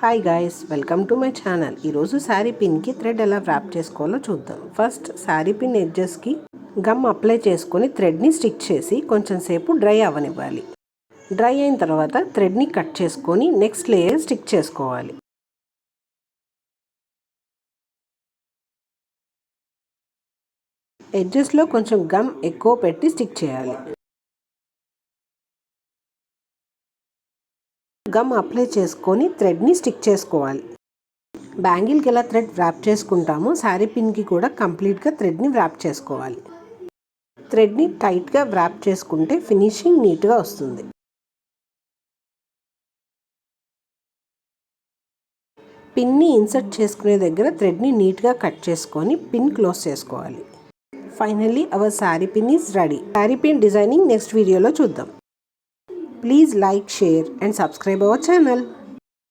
Hi guys, welcome to my channel. ఈరోజు శారీ పిన్కి thread ఎలా వ్రాప్ చేసుకోవాలో చూద్దాం. ఫస్ట్ శారీ పిన్ ఎడ్జెస్కి గమ్ అప్లై చేసుకొని థ్రెడ్ని స్టిక్ చేసి కొంచెం సేపు డ్రై అవ్వనివ్వాలి. డ్రై అయిన తర్వాత థ్రెడ్ని కట్ చేసుకొని నెక్స్ట్ లేయర్ స్టిక్ చేసుకోవాలి. ఎడ్జెస్లో కొంచెం గమ్ ఎక్కువ పెట్టి స్టిక్ చేయాలి. గమ్ అప్లై చేసుకొని థ్రెడ్ని స్టిక్ చేసుకోవాలి. బ్యాంగిల్కి ఎలా థ్రెడ్ వ్రాప్ చేసుకుంటామో శారీ పిన్కి కూడా కంప్లీట్గా థ్రెడ్ని వ్రాప్ చేసుకోవాలి. థ్రెడ్ని టైట్గా వ్రాప్ చేసుకుంటే ఫినిషింగ్ నీట్గా వస్తుంది. పిన్ని ఇన్సర్ట్ చేసుకునే దగ్గర థ్రెడ్ని నీట్గా కట్ చేసుకొని పిన్ క్లోజ్ చేసుకోవాలి. Finally hour sari pin is ready. Sari pin designing next వీడియోలో చూద్దాం. Please like, share and subscribe our channel.